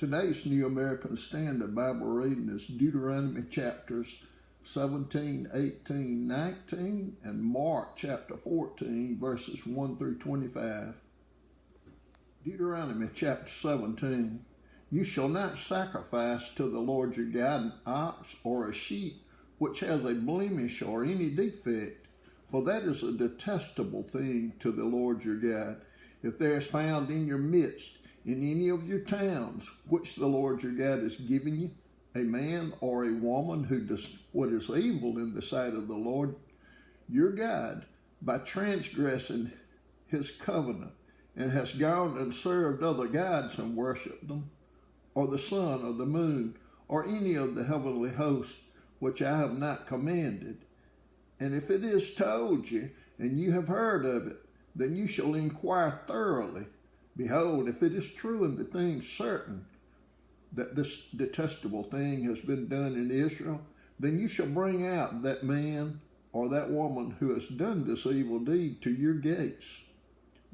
Today's New American Standard Bible reading is Deuteronomy chapters 17, 18, 19, and Mark chapter 14, verses 1 through 25. Deuteronomy chapter 17. You shall not sacrifice to the Lord your God an ox or a sheep which has a blemish or any defect, for that is a detestable thing to the Lord your God. If there is found in your midst, in any of your towns, which the Lord your God has given you, a man or a woman who does what is evil in the sight of the Lord your God, by transgressing his covenant, and has gone and served other gods and worshipped them, or the sun or the moon, or any of the heavenly hosts, which I have not commanded. And if it is told you, and you have heard of it, then you shall inquire thoroughly. Behold, if it is true and the thing certain that this detestable thing has been done in Israel, then you shall bring out that man or that woman who has done this evil deed to your gates,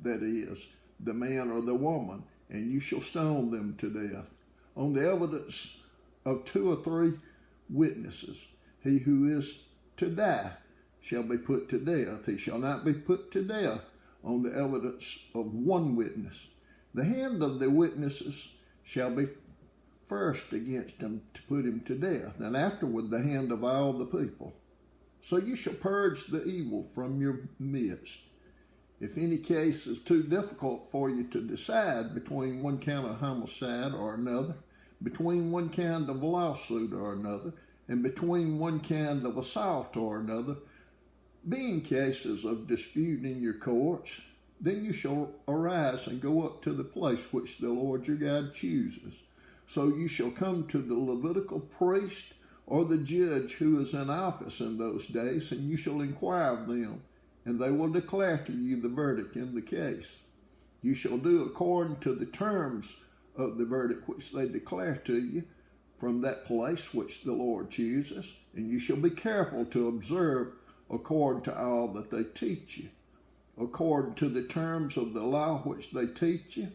that is, the man or the woman, and you shall stone them to death. On the evidence of 2 or 3 witnesses, he who is to die shall be put to death. He shall not be put to death on the evidence of 1 witness. The hand of the witnesses shall be first against him to put him to death, and afterward the hand of all the people. So you shall purge the evil from your midst. If any case is too difficult for you to decide between one kind of homicide or another, between one kind of lawsuit or another, and between one kind of assault or another, being cases of dispute in your courts, then you shall arise and go up to the place which the Lord your God chooses. So you shall come to the Levitical priest or the judge who is in office in those days, and you shall inquire of them, and they will declare to you the verdict in the case. You shall do according to the terms of the verdict which they declare to you from that place which the Lord chooses, and you shall be careful to observe according to all that they teach you, according to the terms of the law which they teach you,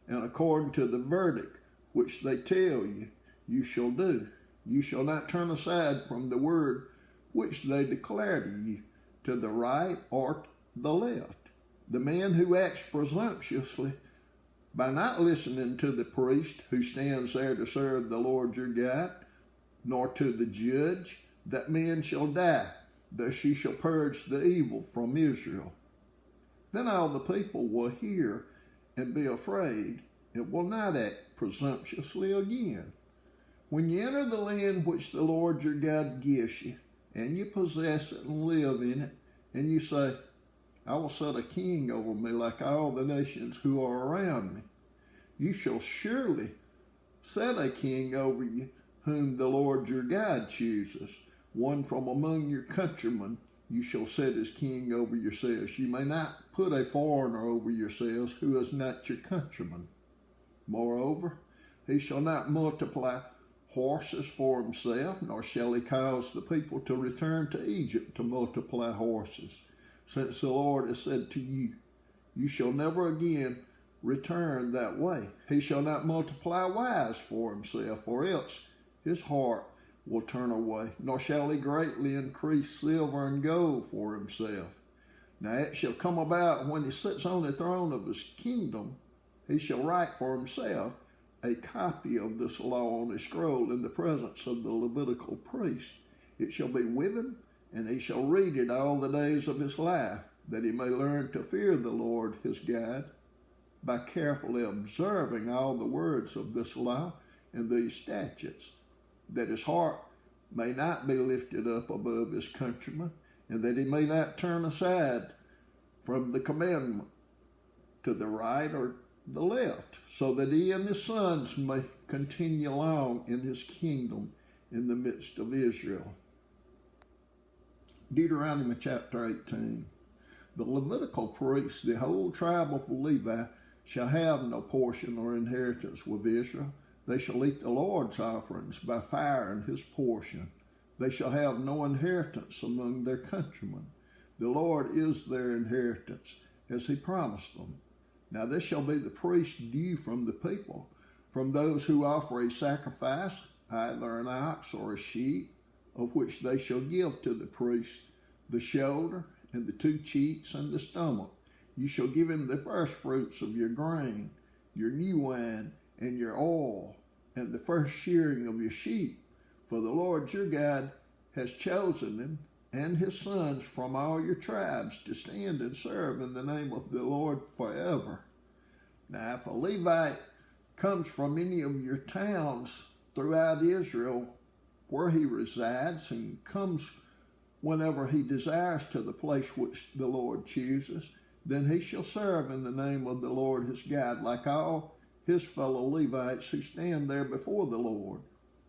and according to the verdict which they tell you, you shall do. You shall not turn aside from the word which they declare to you, to the right or the left. The man who acts presumptuously by not listening to the priest who stands there to serve the Lord your God, nor to the judge, that man shall die. Thus you shall purge the evil from Israel. Then all the people will hear and be afraid, and will not act presumptuously again. When you enter the land which the Lord your God gives you, and you possess it and live in it, and you say, I will set a king over me like all the nations who are around me, you shall surely set a king over you whom the Lord your God chooses. One from among your countrymen you shall set as king over yourselves. You may not put a foreigner over yourselves who is not your countryman. Moreover, he shall not multiply horses for himself, nor shall he cause the people to return to Egypt to multiply horses, since the Lord has said to you, you shall never again return that way. He shall not multiply wives for himself, or else his heart will turn away, nor shall he greatly increase silver and gold for himself. Now it shall come about when he sits on the throne of his kingdom, he shall write for himself a copy of this law on a scroll in the presence of the Levitical priest. It shall be with him, and he shall read it all the days of his life, that he may learn to fear the Lord his God, by carefully observing all the words of this law and these statutes, that his heart may not be lifted up above his countrymen, and that he may not turn aside from the commandment to the right or the left, so that he and his sons may continue long in his kingdom in the midst of Israel. Deuteronomy chapter 18. The Levitical priests, the whole tribe of Levi, shall have no portion or inheritance with Israel. They shall eat the Lord's offerings by fire in his portion. They shall have no inheritance among their countrymen. The Lord is their inheritance, as he promised them. Now this shall be the priest's due from the people, from those who offer a sacrifice, either an ox or a sheep, of which they shall give to the priest the shoulder and the 2 cheeks and the stomach. You shall give him the first fruits of your grain, your new wine, and your oil, and the first shearing of your sheep. For the Lord your God has chosen him and his sons from all your tribes to stand and serve in the name of the Lord forever. Now, if a Levite comes from any of your towns throughout Israel where he resides, and comes whenever he desires to the place which the Lord chooses, then he shall serve in the name of the Lord his God, like all his fellow Levites who stand there before the Lord.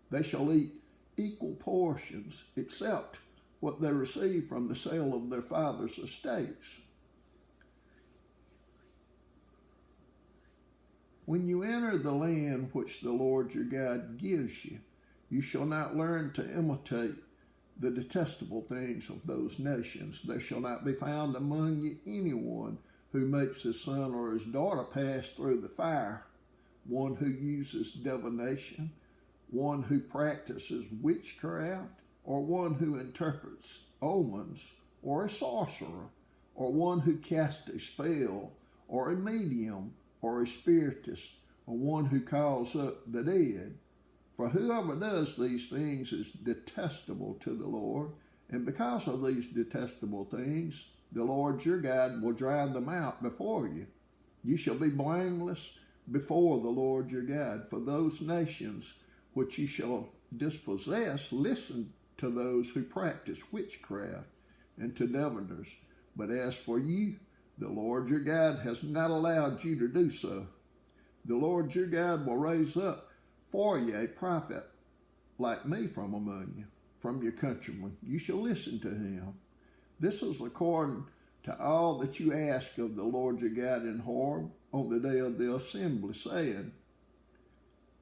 They shall eat equal portions, except what they receive from the sale of their father's estates. When you enter the land which the Lord your God gives you, you shall not learn to imitate the detestable things of those nations. There shall not be found among you anyone who makes his son or his daughter pass through the fire, one who uses divination, one who practices witchcraft, or one who interprets omens, or a sorcerer, or one who casts a spell, or a medium, or a spiritist, or one who calls up the dead. For whoever does these things is detestable to the Lord, and because of these detestable things, the Lord your God will drive them out before you. You shall be blameless before the Lord your God. For those nations which you shall dispossess listen to those who practice witchcraft and to diviners. But as for you, the Lord your God has not allowed you to do so. The Lord your God will raise up for you a prophet like me from among you, from your countrymen. You shall listen to him. This is according to all that you ask of the Lord your God in Horeb on the day of the assembly, saying,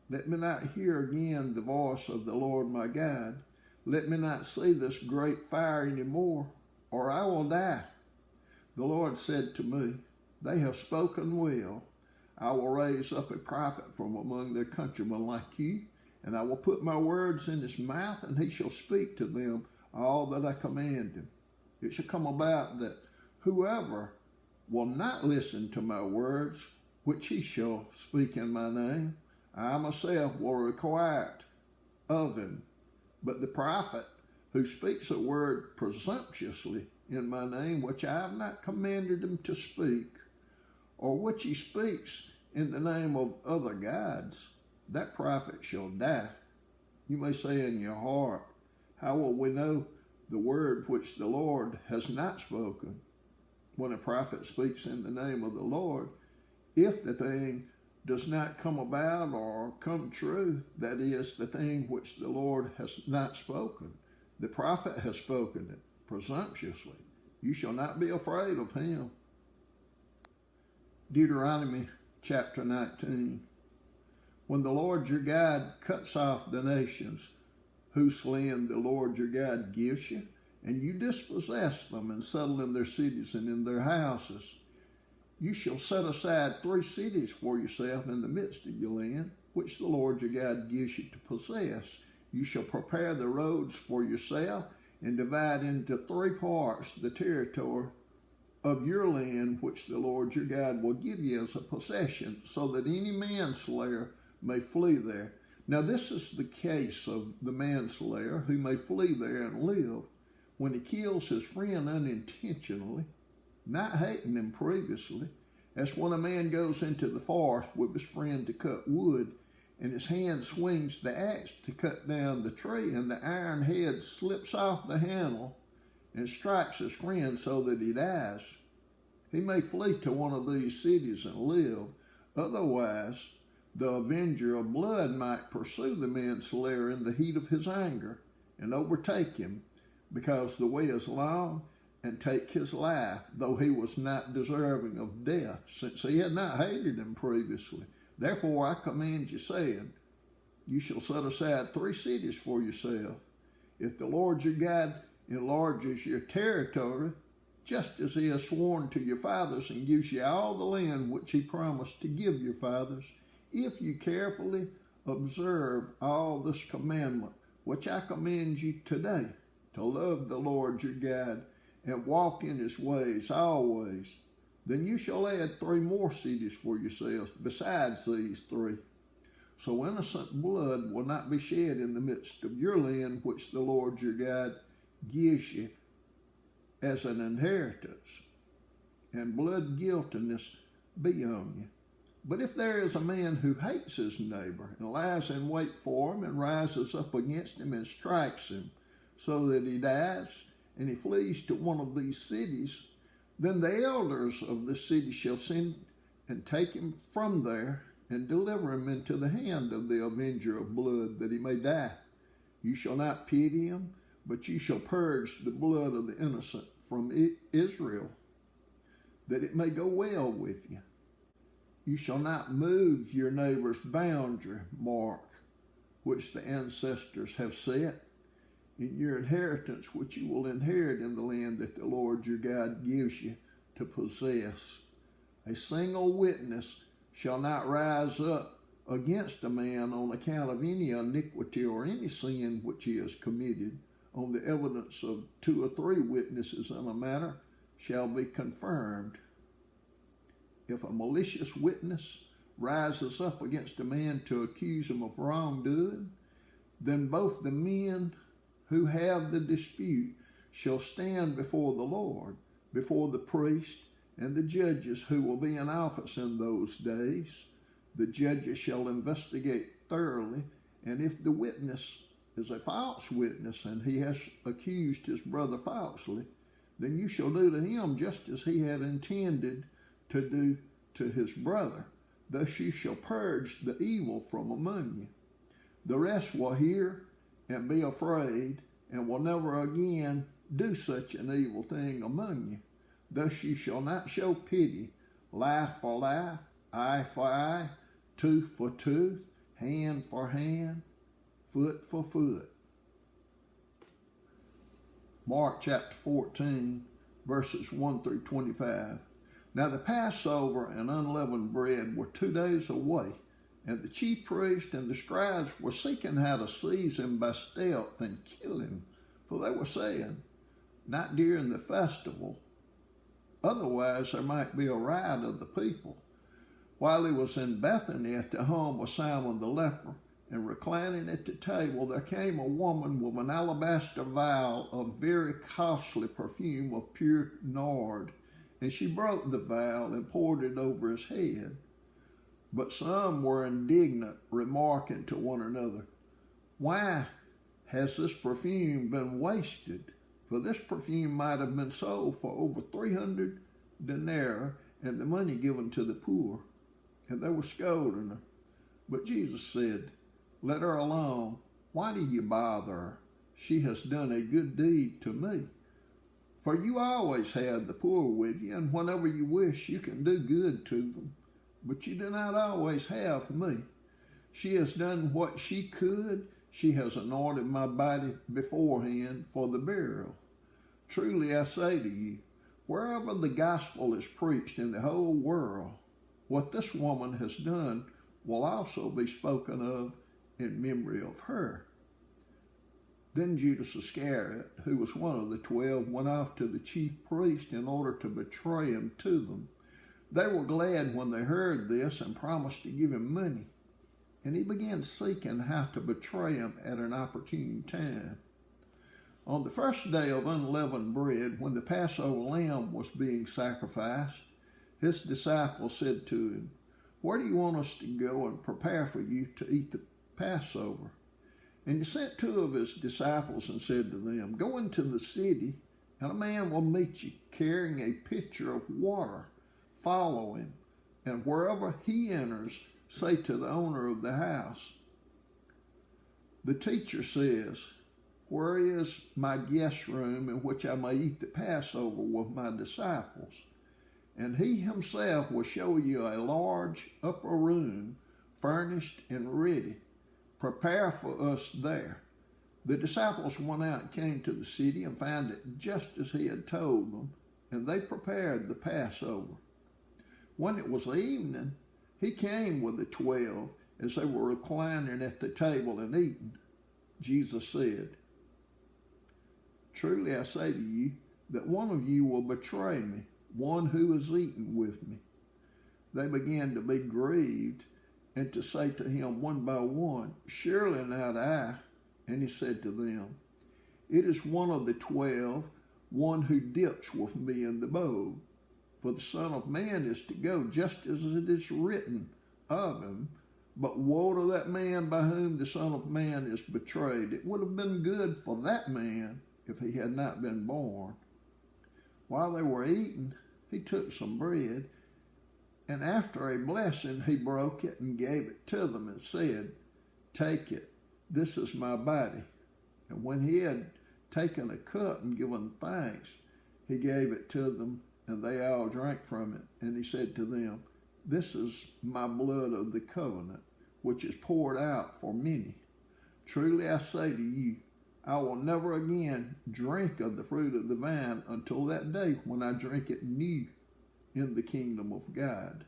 Let me not hear again the voice of the Lord my God. Let me not see this great fire any more, or I will die. The Lord said to me, They have spoken well. I will raise up a prophet from among their countrymen like you, and I will put my words in his mouth, and he shall speak to them all that I command him. It shall come about that whoever will not listen to my words, which he shall speak in my name, I myself will require it of him. But the prophet who speaks a word presumptuously in my name, which I have not commanded him to speak, or which he speaks in the name of other gods, that prophet shall die. You may say in your heart, How will we know the word which the Lord has not spoken? When a prophet speaks in the name of the Lord, if the thing does not come about or come true, that is, the thing which the Lord has not spoken, the prophet has spoken it presumptuously. You shall not be afraid of him. Deuteronomy chapter 19. When the Lord your God cuts off the nations whose land the Lord your God gives you, and you dispossess them and settle in their cities and in their houses, you shall set aside 3 cities for yourself in the midst of your land, which the Lord your God gives you to possess. You shall prepare the roads for yourself and divide into 3 parts the territory of your land, which the Lord your God will give you as a possession, so that any manslayer may flee there. Now this is the case of the manslayer who may flee there and live, when he kills his friend unintentionally, not hating him previously, as when a man goes into the forest with his friend to cut wood, and his hand swings the axe to cut down the tree, and the iron head slips off the handle and strikes his friend so that he dies. He may flee to one of these cities and live. Otherwise, the avenger of blood might pursue the manslayer in the heat of his anger and overtake him, because the way is long, and take his life, though he was not deserving of death, since he had not hated him previously. Therefore I command you, saying, You shall set aside 3 cities for yourself. If the Lord your God enlarges your territory, just as he has sworn to your fathers, and gives you all the land which he promised to give your fathers, if you carefully observe all this commandment, which I command you today, to love the Lord your God and walk in his ways always, then you shall add 3 more cities for yourselves besides these 3. So innocent blood will not be shed in the midst of your land, which the Lord your God gives you as an inheritance, and blood guiltiness be on you. But if there is a man who hates his neighbor and lies in wait for him and rises up against him and strikes him so that he dies, and he flees to one of these cities, then the elders of the city shall send and take him from there and deliver him into the hand of the avenger of blood, that he may die. You shall not pity him, but you shall purge the blood of the innocent from Israel, that it may go well with you. You shall not move your neighbor's boundary mark, which the ancestors have set, in your inheritance, which you will inherit in the land that the Lord your God gives you to possess. A single witness shall not rise up against a man on account of any iniquity or any sin which he has committed. On the evidence of 2 or 3 witnesses in a matter shall be confirmed. If a malicious witness rises up against a man to accuse him of wrongdoing, then both the men who have the dispute shall stand before the Lord, before the priest and the judges who will be in office in those days. The judges shall investigate thoroughly, and if the witness is a false witness and he has accused his brother falsely, then you shall do to him just as he had intended to do to his brother. Thus you shall purge the evil from among you. The rest will hear and be afraid, and will never again do such an evil thing among you. Thus you shall not show pity, life for life, eye for eye, tooth for tooth, hand for hand, foot for foot. Mark chapter 14, verses 1 through 25. Now the Passover and unleavened bread were 2 days away, and the chief priest and the scribes were seeking how to seize him by stealth and kill him. For they were saying, not during the festival, otherwise there might be a riot of the people. While he was in Bethany at the home of Simon the leper, and reclining at the table, there came a woman with an alabaster vial of very costly perfume of pure nard, and she broke the vial and poured it over his head. But some were indignant, remarking to one another, why has this perfume been wasted? For this perfume might have been sold for over 300 denarii and the money given to the poor. And they were scolding her. But Jesus said, let her alone. Why do you bother her? She has done a good deed to me. For you always have the poor with you, and whenever you wish, you can do good to them. But you do not always have me. She has done what she could. She has anointed my body beforehand for the burial. Truly I say to you, wherever the gospel is preached in the whole world, what this woman has done will also be spoken of in memory of her. Then Judas Iscariot, who was one of the 12, went off to the chief priest in order to betray him to them. They were glad when they heard this and promised to give him money. And he began seeking how to betray him at an opportune time. On the first day of unleavened bread, when the Passover lamb was being sacrificed, his disciples said to him, where do you want us to go and prepare for you to eat the Passover? And he sent 2 of his disciples and said to them, go into the city, and a man will meet you carrying a pitcher of water. Follow him, and wherever he enters, say to the owner of the house, the teacher says, where is my guest room in which I may eat the Passover with my disciples? And he himself will show you a large upper room, furnished and ready. Prepare for us there. The disciples went out and came to the city and found it just as he had told them, and they prepared the Passover. When it was evening, He came with the 12 as they were reclining at the table and eating. Jesus said, "Truly I say to you, that one of you will betray me, one who is eating with me." They began to be grieved and to say to him one by one, "Surely not I." And he said to them, "It is one of the 12, one who dips with me in the bowl. For the Son of Man is to go just as it is written of him. But woe to that man by whom the Son of Man is betrayed. It would have been good for that man if he had not been born." While they were eating, he took some bread, and after a blessing, he broke it and gave it to them and said, "Take it, this is my body." And when he had taken a cup and given thanks, he gave it to them, and they all drank from it. And he said to them, "This is my blood of the covenant, which is poured out for many. Truly I say to you, I will never again drink of the fruit of the vine until that day when I drink it new in the kingdom of God."